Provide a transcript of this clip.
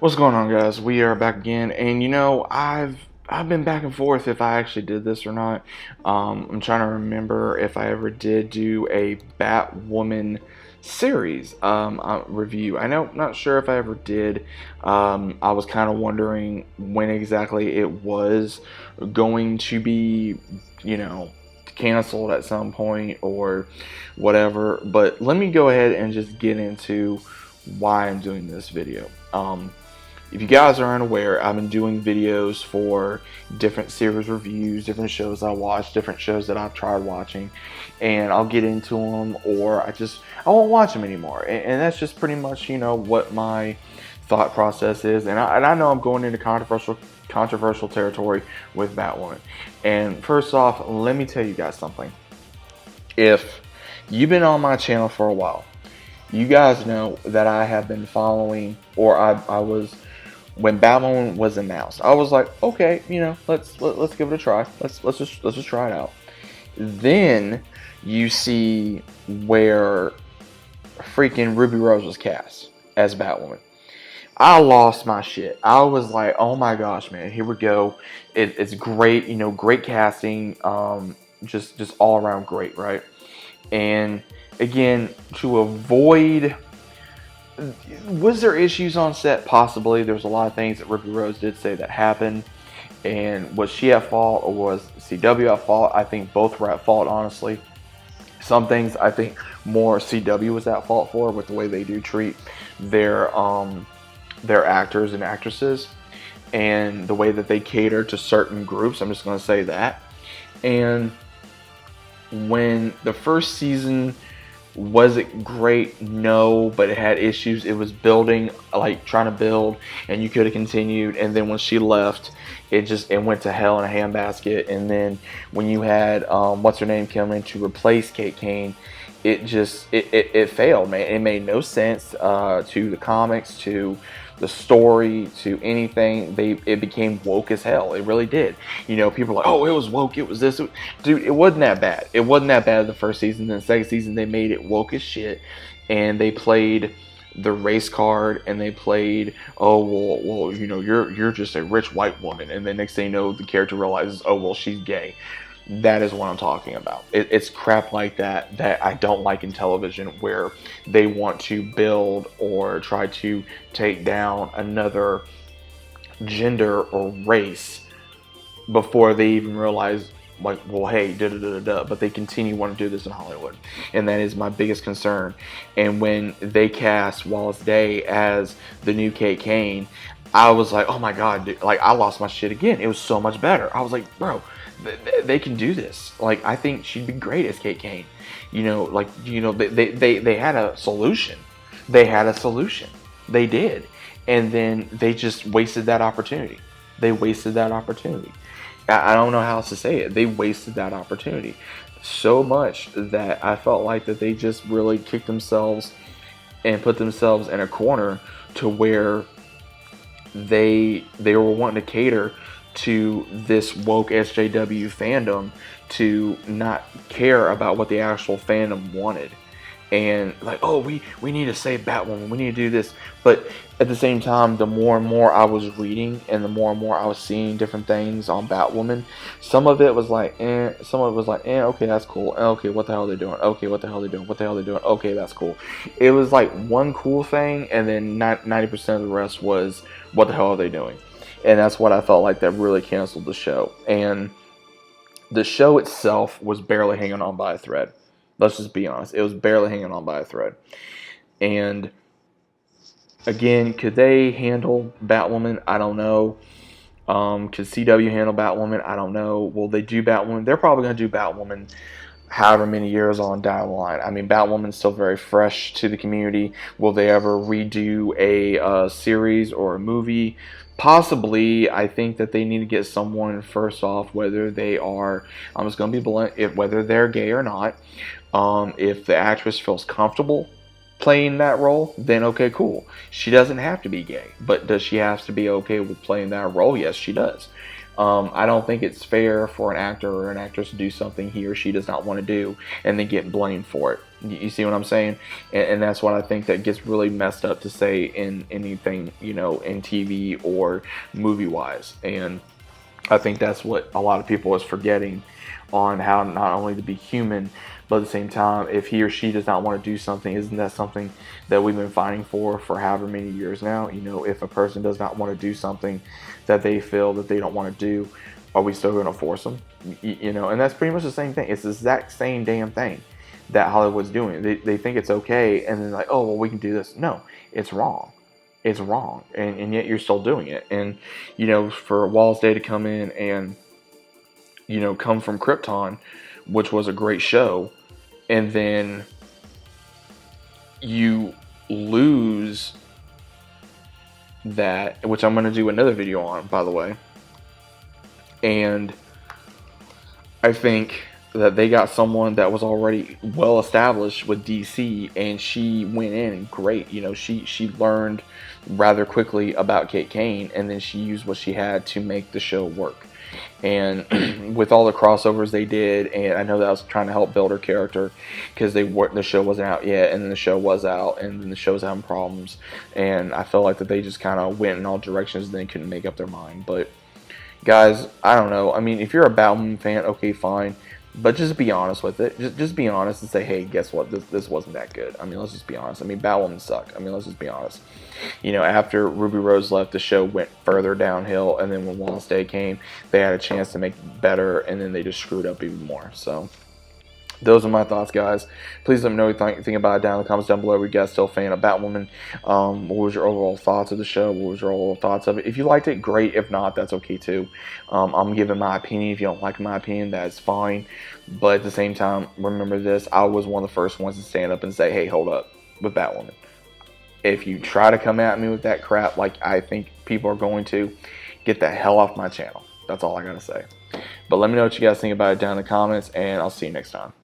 What's going on, guys? We are back again, and I've been back and forth if I actually did this or not. I'm trying to remember if I ever did do a Batwoman series review. I know, not sure if I ever did. I was kind of wondering when exactly it was going to be, you know, canceled at some point or whatever. But let me go ahead and just get into why I'm doing this video. If you guys are unaware, I've been doing videos for different series reviews, different shows I watch, different shows that I've tried watching, and I'll get into them, or I won't watch them anymore. And that's just pretty much what my thought process is. And I know I'm going into controversial territory with Batwoman. And first off, let me tell you guys something. If you've been on my channel for a while, you guys know that I have been following, or I was, when Batwoman was announced, I was like, okay, let's give it a try. Let's just try it out. Then you see where freaking Ruby Rose was cast as Batwoman. I lost my shit. I was like, oh my gosh, man, here we go. It's great, great casting, just all around great, right? And again, to avoid, was there issues on set? Possibly. There's a lot of things that Ruby Rose did say that happened. And was she at fault or was CW at fault? I think both were at fault, honestly. Some things I think more CW was at fault for, with the way they do treat their actors and actresses and the way that they cater to certain groups. I'm just going to say that. And when the first season, was it great? No, but it had issues. It was building, like trying to build, and you could have continued. And then when she left, it went to hell in a handbasket. And then when you had what's her name come in to replace Kane, it failed, man. It made no sense to the comics, to the story, to anything. It became woke as hell. It really did. People are like, oh, it was woke, it was this. Dude, it wasn't that bad. It wasn't that bad the first season. Then the second season, they made it woke as shit. And they played the race card, and they played, oh, well, you're just a rich white woman. And then next thing you know, the character realizes, oh, well, she's gay. That is what I'm talking about. It's crap like that I don't like in television, where they want to build or try to take down another gender or race before they even realize, like, well, hey, da-da-da-da-da, but they continue wanting to do this in Hollywood. And that is my biggest concern. And when they cast Wallace Day as the new Kane, I was like, oh my God, dude. Like, I lost my shit again. It was so much better. I was like, bro, they can do this. Like, I think she'd be great as Kane. They had a solution. They did. And then they just wasted that opportunity. I don't know how else to say it. They wasted that opportunity so much that I felt like that they just really kicked themselves and put themselves in a corner to where they were wanting to cater to this woke SJW fandom to not care about what the actual fandom wanted. And like, oh, we need to save Batwoman, we need to do this. But at the same time, the more and more I was reading and the more and more I was seeing different things on Batwoman, some of it was like, some of it was like, okay, that's cool. Okay, what the hell are they doing? Okay, what the hell are they doing? What the hell are they doing? Okay, that's cool. It was like one cool thing, and then 90% of the rest was, what the hell are they doing? And that's what I felt like that really canceled the show. And the show itself was barely hanging on by a thread. Let's just be honest. It was barely hanging on by a thread. And again, could they handle Batwoman? I don't know. Could CW handle Batwoman? I don't know. Will they do Batwoman? They're probably going to do Batwoman however many years on down the line. I mean, Batwoman's still very fresh to the community. Will they ever redo a series or a movie? Possibly. I think that they need to get someone, first off, whether they are, I'm just going to be blunt, whether they're gay or not. If the actress feels comfortable playing that role, then okay, cool. She doesn't have to be gay, but does she have to be okay with playing that role? Yes, she does. I don't think it's fair for an actor or an actress to do something he or she does not want to do and then get blamed for it. You see what I'm saying? And that's what I think that gets really messed up to say in anything, you know, in TV or movie wise. And I think that's what a lot of people is forgetting on how not only to be human, but at the same time, if he or she does not want to do something, isn't that something that we've been fighting for however many years now? You know, if a person does not want to do something that they feel that they don't want to do, are we still going to force them? You know, and that's pretty much the same thing. It's the exact same damn thing that Hollywood's doing. They think it's okay, and then like, oh, well, we can do this. No, it's wrong. It's wrong, and yet you're still doing it. And you know, for Wallace Day to come in and you know come from Krypton, which was a great show, and then you lose that, which I'm going to do another video on, by the way. And I think that they got someone that was already well established with DC, and she went in and great. You know, she learned rather quickly about Kane, and then she used what she had to make the show work. And with all the crossovers they did, and I know that I was trying to help build her character because the show wasn't out yet, and then the show was out, and then the show's having problems, and I felt like that they just kind of went in all directions and they couldn't make up their mind. But guys, I don't know. I mean, if you're a Batwoman fan, okay, fine. But just be honest with it. Just be honest and say, hey, guess what? This wasn't that good. I mean, let's just be honest. I mean, Batwoman sucked. I mean, let's just be honest. You know, after Ruby Rose left, the show went further downhill. And then when Wallace Day came, they had a chance to make it better. And then they just screwed up even more. So those are my thoughts, guys. Please let me know what you think about it down in the comments down below. Were you guys still a fan of Batwoman? What was your overall thoughts of the show? What was your overall thoughts of it? If you liked it, great. If not, that's okay too. I'm giving my opinion. If you don't like my opinion, that's fine. But at the same time, remember this. I was one of the first ones to stand up and say, hey, hold up with Batwoman. If you try to come at me with that crap like I think people are going to, get the hell off my channel. That's all I got to say. But let me know what you guys think about it down in the comments, and I'll see you next time.